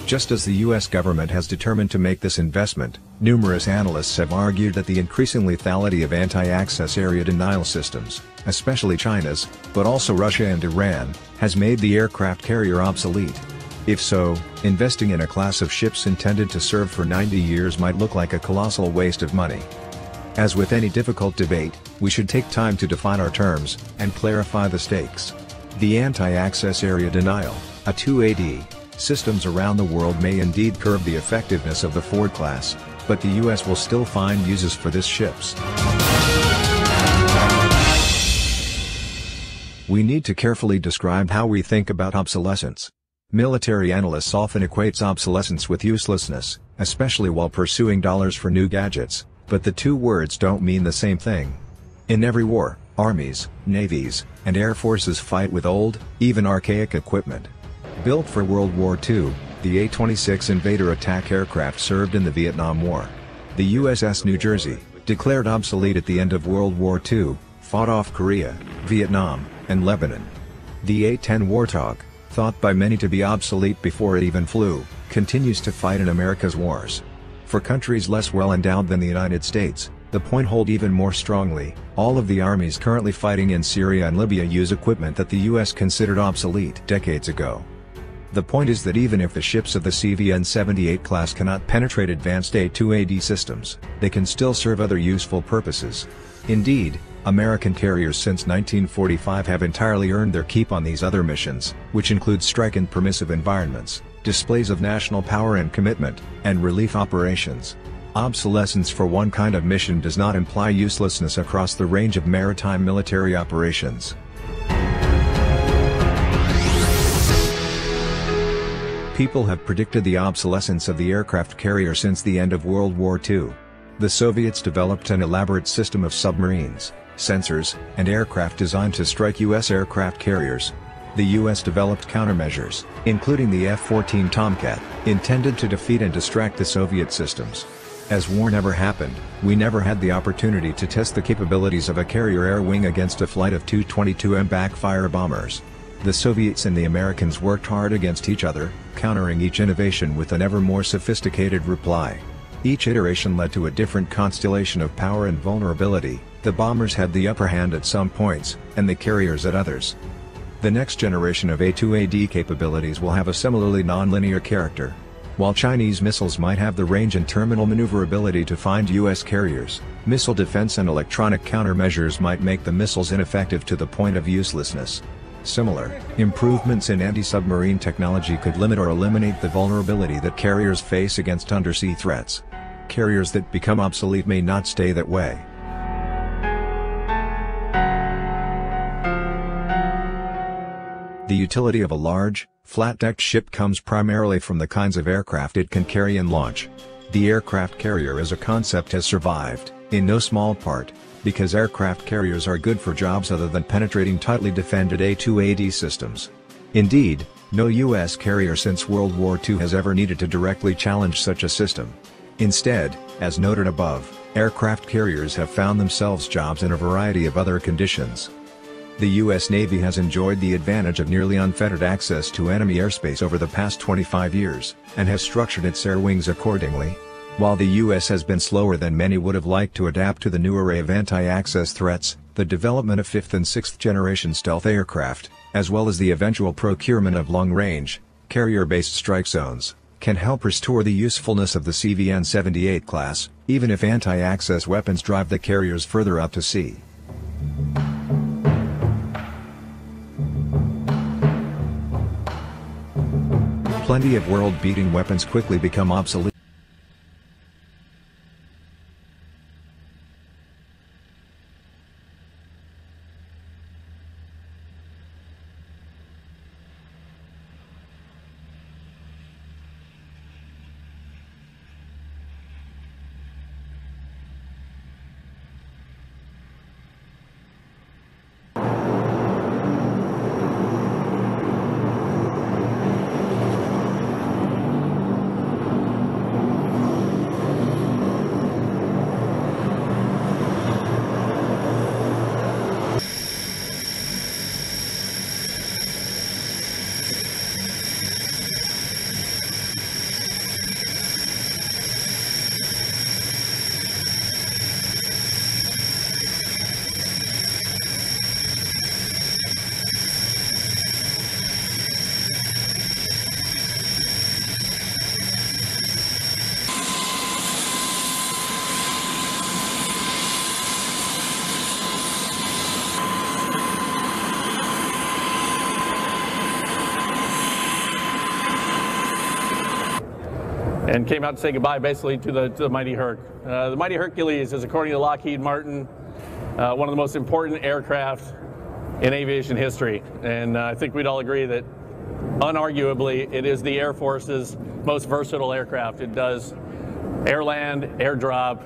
Just as the U.S. government has determined to make this investment, numerous analysts have argued that the increasing lethality of anti-access area denial systems, especially China's, but also Russia and Iran, has made the aircraft carrier obsolete. If so, investing in a class of ships intended to serve for 90 years might look like a colossal waste of money. As with any difficult debate, we should take time to define our terms, and clarify the stakes. The anti-access area denial, A-2AD, systems around the world may indeed curb the effectiveness of the Ford class, but the U.S. will still find uses for these ships. We need to carefully describe how we think about obsolescence. Military analysts often equate obsolescence with uselessness, especially while pursuing dollars for new gadgets, but the two words don't mean the same thing. In every war, armies, navies, and air forces fight with old, even archaic equipment. Built for World War II, the A-26 Invader attack aircraft served in the Vietnam War. The USS New Jersey, declared obsolete at the end of World War II, fought off Korea, Vietnam, and Lebanon. The A-10 Warthog, thought by many to be obsolete before it even flew, continues to fight in America's wars. For countries less well endowed than the United States, the point holds even more strongly. All of the armies currently fighting in Syria and Libya use equipment that the US considered obsolete decades ago. The point is that even if the ships of the CVN-78 class cannot penetrate advanced A-2AD systems, they can still serve other useful purposes. Indeed, American carriers since 1945 have entirely earned their keep on these other missions, which include strike in permissive environments, displays of national power and commitment, and relief operations. Obsolescence for one kind of mission does not imply uselessness across the range of maritime military operations. People have predicted the obsolescence of the aircraft carrier since the end of World War II. The Soviets developed an elaborate system of submarines, sensors, and aircraft designed to strike U.S. aircraft carriers. The U.S. developed countermeasures, including the F-14 Tomcat, intended to defeat and distract the Soviet systems. As war never happened, we never had the opportunity to test the capabilities of a carrier air wing against a flight of two 22M backfire bombers. The Soviets and the Americans worked hard against each other, countering each innovation with an ever more sophisticated reply. Each iteration led to a different constellation of power and vulnerability. The bombers had the upper hand at some points, and the carriers at others. The next generation of A-2AD capabilities will have a similarly non-linear character. While Chinese missiles might have the range and terminal maneuverability to find U.S. carriers, missile defense and electronic countermeasures might make the missiles ineffective to the point of uselessness. Similar improvements in anti-submarine technology could limit or eliminate the vulnerability that carriers face against undersea threats. Carriers that become obsolete may not stay that way. The utility of a large, flat-decked ship comes primarily from the kinds of aircraft it can carry and launch. The aircraft carrier as a concept has survived, in no small part, because aircraft carriers are good for jobs other than penetrating tightly defended A-2AD systems. Indeed, no U.S. carrier since World War II has ever needed to directly challenge such a system. Instead, as noted above, aircraft carriers have found themselves jobs in a variety of other conditions. The U.S. Navy has enjoyed the advantage of nearly unfettered access to enemy airspace over the past 25 years, and has structured its air wings accordingly. While the U.S. has been slower than many would have liked to adapt to the new array of anti-access threats, the development of 5th and 6th generation stealth aircraft, as well as the eventual procurement of long-range, carrier-based strike zones, can help restore the usefulness of the CVN-78 class, even if anti-access weapons drive the carriers further out to sea. Plenty of world-beating weapons quickly become obsolete. and came out to say goodbye basically to the mighty Herc. The mighty Hercules is, according to Lockheed Martin, one of the most important aircraft in aviation history. And I think we'd all agree that unarguably it is the Air Force's most versatile aircraft. It does air land, airdrop,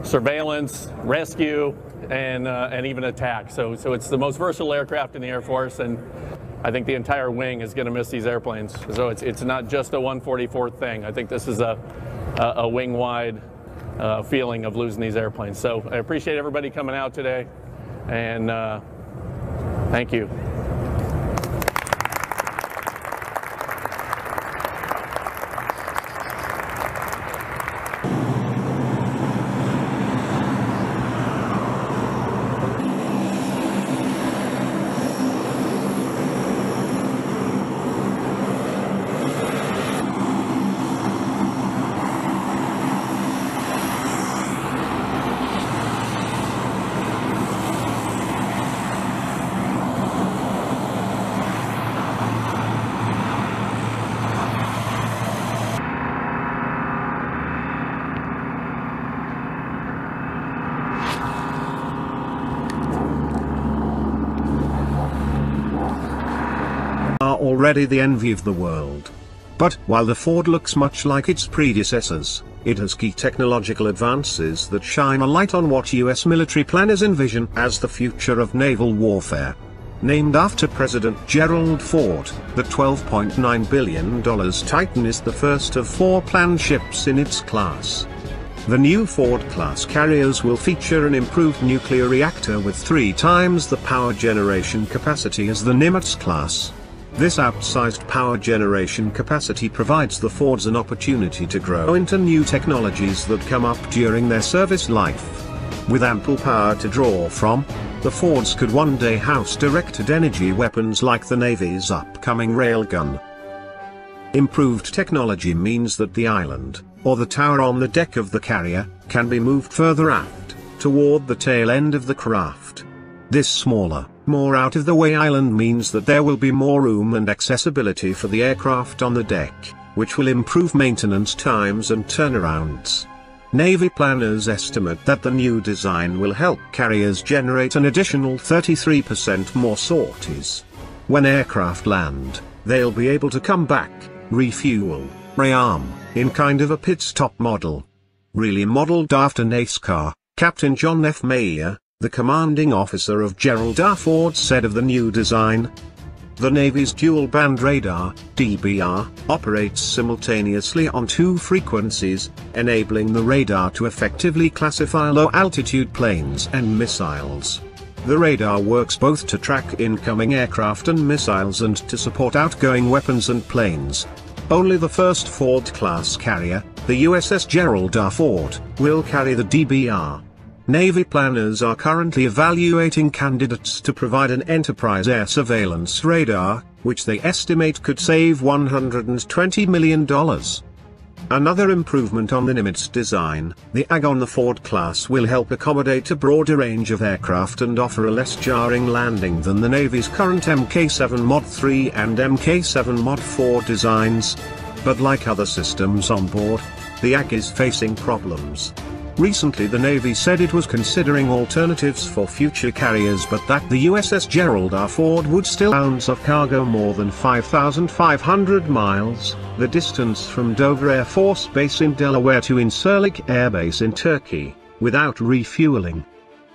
surveillance, rescue, and even attack. So it's the most versatile aircraft in the Air Force, and I think the entire wing is going to miss these airplanes. So it's not just a 144th thing. I think this is a wing-wide feeling of losing these airplanes. So I appreciate everybody coming out today, and thank you. Already the envy of the world. But while the Ford looks much like its predecessors, it has key technological advances that shine a light on what US military planners envision as the future of naval warfare. Named after President Gerald Ford, the $12.9 billion Titan is the first of 4 planned ships in its class. The new Ford-class carriers will feature an improved nuclear reactor with 3 times the power generation capacity as the Nimitz class. This outsized power generation capacity provides the Fords an opportunity to grow into new technologies that come up during their service life. With ample power to draw from, the Fords could one day house directed energy weapons like the Navy's upcoming railgun. Improved technology means that the island, or the tower on the deck of the carrier, can be moved further aft, toward the tail end of the craft. This smaller, more out-of-the-way island means that there will be more room and accessibility for the aircraft on the deck, which will improve maintenance times and turnarounds. Navy planners estimate that the new design will help carriers generate an additional 33% more sorties. When aircraft land, they'll be able to come back, refuel, rearm, in kind of a pit-stop model. Really modeled after NASCAR, Captain John F. Mayer, the commanding officer of Gerald R. Ford, said of the new design. The Navy's dual-band radar, DBR, operates simultaneously on 2 frequencies, enabling the radar to effectively classify low-altitude planes and missiles. The radar works both to track incoming aircraft and missiles and to support outgoing weapons and planes. Only the first Ford-class carrier, the USS Gerald R. Ford, will carry the DBR. Navy planners are currently evaluating candidates to provide an enterprise air surveillance radar, which they estimate could save $120 million. Another improvement on the Nimitz design, the AG on the Ford class will help accommodate a broader range of aircraft and offer a less jarring landing than the Navy's current Mk7 Mod 3 and Mk7 Mod 4 designs. But like other systems on board, the AG is facing problems. Recently the Navy said it was considering alternatives for future carriers, but that the USS Gerald R. Ford would still bounce of cargo more than 5,500 miles, the distance from Dover Air Force Base in Delaware to Incirlik Air Base in Turkey, without refueling.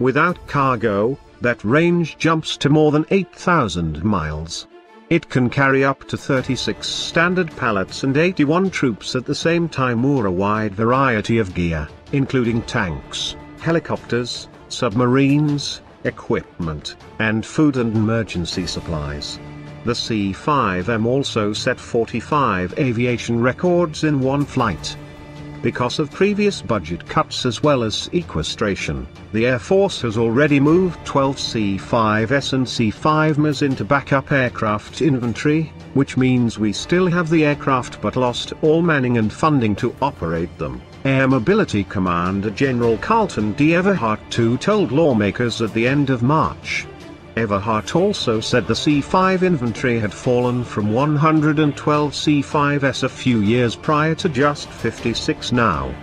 Without cargo, that range jumps to more than 8,000 miles. It can carry up to 36 standard pallets and 81 troops at the same time, or a wide variety of gear, including tanks, helicopters, submarines, equipment, and food and emergency supplies. The C-5M also set 45 aviation records in one flight. Because of previous budget cuts as well as sequestration, the Air Force has already moved 12 C-5S and C-5MSUPERs into backup aircraft inventory, which means we still have the aircraft but lost all manning and funding to operate them, Air Mobility Commander General Carlton D. Everhart II told lawmakers at the end of March. Everhart also said the C-5 inventory had fallen from 112 C-5s a few years prior to just 56 now.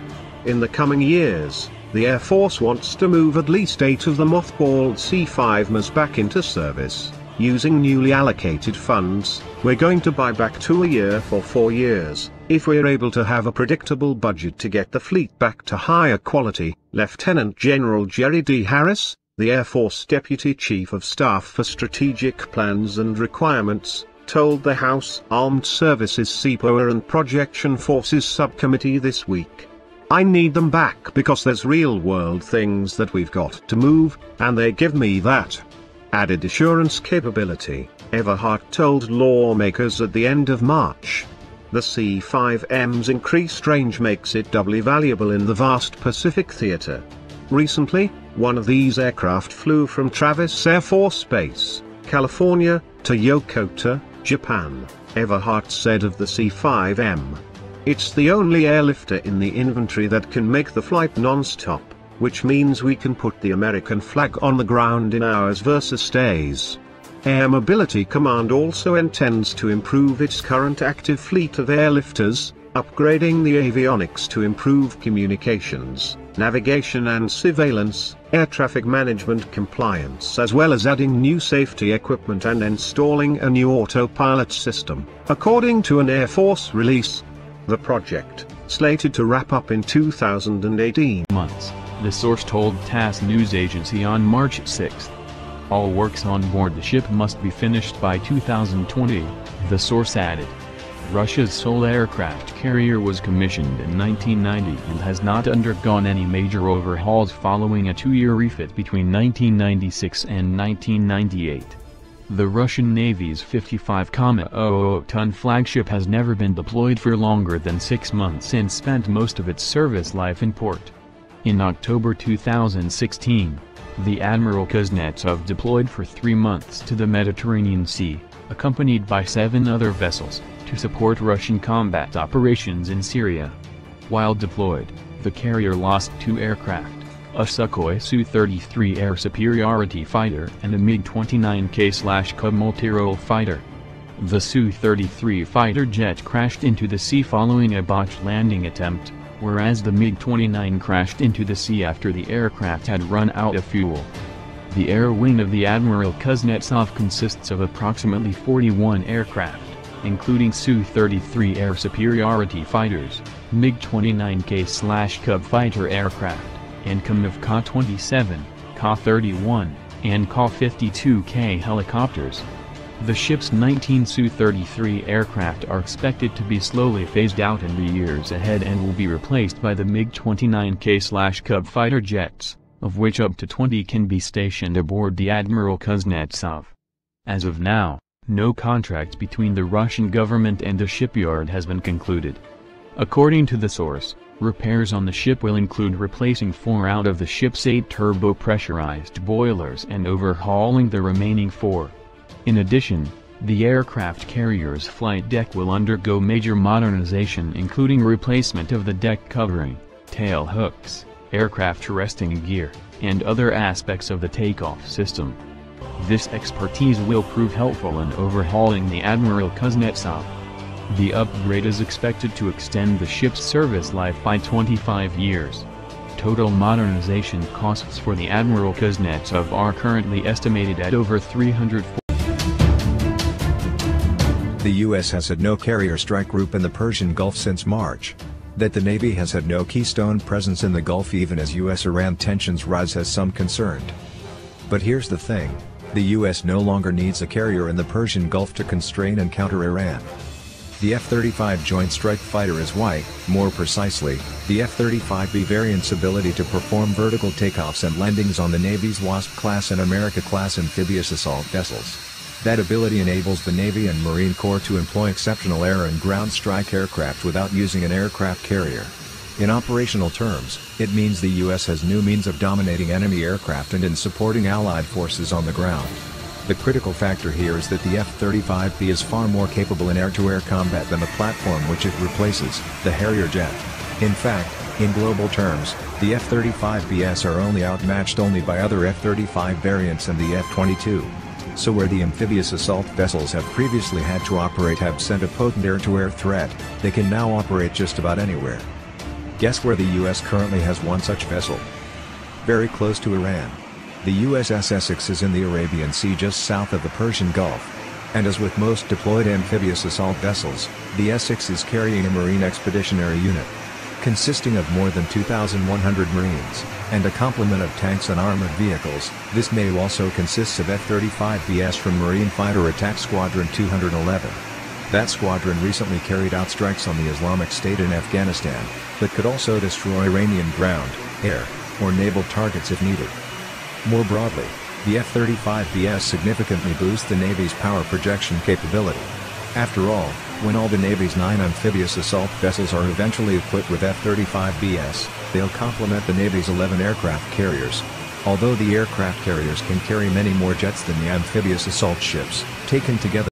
In the coming years, the Air Force wants to move at least 8 of the mothballed C-5MSUPERs back into service. Using newly allocated funds, we're going to buy back 2 a year for 4 years, if we're able to have a predictable budget to get the fleet back to higher quality, Lieutenant General Jerry D. Harris, the Air Force Deputy Chief of Staff for Strategic Plans and Requirements, told the House Armed Services C-5MSUPER and Projection Forces Subcommittee this week. "I need them back because there's real-world things that we've got to move, and they give me that added assurance capability," Everhart told lawmakers at the end of March. The C-5M's increased range makes it doubly valuable in the vast Pacific theater. Recently, one of these aircraft flew from Travis Air Force Base, California, to Yokota, Japan, Everhart said of the C-5M. "It's the only airlifter in the inventory that can make the flight non-stop, which means we can put the American flag on the ground in hours versus days." Air Mobility Command also intends to improve its current active fleet of airlifters, upgrading the avionics to improve communications, navigation and surveillance, air traffic management compliance, as well as adding new safety equipment and installing a new autopilot system, according to an Air Force release. The project, slated to wrap up in 2018 months, the source told TASS news agency on March 6. All works on board the ship must be finished by 2020, the source added. Russia's sole aircraft carrier was commissioned in 1990 and has not undergone any major overhauls following a 2-year refit between 1996 and 1998. The Russian Navy's 55,000-ton flagship has never been deployed for longer than 6 months and spent most of its service life in port. In October 2016, the Admiral Kuznetsov deployed for 3 months to the Mediterranean Sea, accompanied by 7 other vessels, to support Russian combat operations in Syria. While deployed, the carrier lost 2 aircraft, a Sukhoi Su-33 air superiority fighter and a MiG-29K/Cub multirole fighter. The Su-33 fighter jet crashed into the sea following a botched landing attempt, whereas the MiG-29 crashed into the sea after the aircraft had run out of fuel. The air wing of the Admiral Kuznetsov consists of approximately 41 aircraft, including Su-33 air superiority fighters, MiG-29K/Cub fighter aircraft, and Ka-MiV Ka-27, Ka-31, and Ka-52K helicopters. The ship's 19 Su-33 aircraft are expected to be slowly phased out in the years ahead and will be replaced by the MiG-29K/Cub fighter jets, of which up to 20 can be stationed aboard the Admiral Kuznetsov. As of now, no contract between the Russian government and the shipyard has been concluded. According to the source, repairs on the ship will include replacing 4 out of the ship's 8 turbo-pressurized boilers and overhauling the remaining 4. In addition, the aircraft carrier's flight deck will undergo major modernization, including replacement of the deck covering, tail hooks, aircraft resting gear, and other aspects of the takeoff system. This expertise will prove helpful in overhauling the Admiral Kuznetsov. The upgrade is expected to extend the ship's service life by 25 years. Total modernization costs for the Admiral Kuznetsov are currently estimated at over $340. The U.S. has had no carrier strike group in the Persian Gulf since March. That the Navy has had no keystone presence in the Gulf even as U.S.-Iran tensions rise has some concerned. But here's the thing. The U.S. no longer needs a carrier in the Persian Gulf to constrain and counter Iran. The F-35 Joint Strike Fighter is why, more precisely, the F-35B variant's ability to perform vertical takeoffs and landings on the Navy's Wasp-class and America-class amphibious assault vessels. That ability enables the Navy and Marine Corps to employ exceptional air and ground strike aircraft without using an aircraft carrier. In operational terms, it means the U.S. has new means of dominating enemy aircraft and in supporting Allied forces on the ground. The critical factor here is that the F-35B is far more capable in air-to-air combat than the platform which it replaces, the Harrier jet. In fact, in global terms, the F-35Bs are only outmatched by other F-35 variants and the F-22. So where the amphibious assault vessels have previously had to operate have sent a potent air-to-air threat, they can now operate just about anywhere. Guess where the US currently has one such vessel? Very close to Iran. The USS Essex is in the Arabian Sea just south of the Persian Gulf. And as with most deployed amphibious assault vessels, the Essex is carrying a Marine Expeditionary Unit. Consisting of more than 2,100 Marines, and a complement of tanks and armored vehicles, this navy also consists of F-35Bs from Marine Fighter Attack Squadron 211. That squadron recently carried out strikes on the Islamic State in Afghanistan, but could also destroy Iranian ground, air, or naval targets if needed. More broadly, the F-35Bs significantly boost the Navy's power projection capability. After all, when all the Navy's 9 amphibious assault vessels are eventually equipped with F-35Bs, they'll complement the Navy's 11 aircraft carriers. Although the aircraft carriers can carry many more jets than the amphibious assault ships, taken together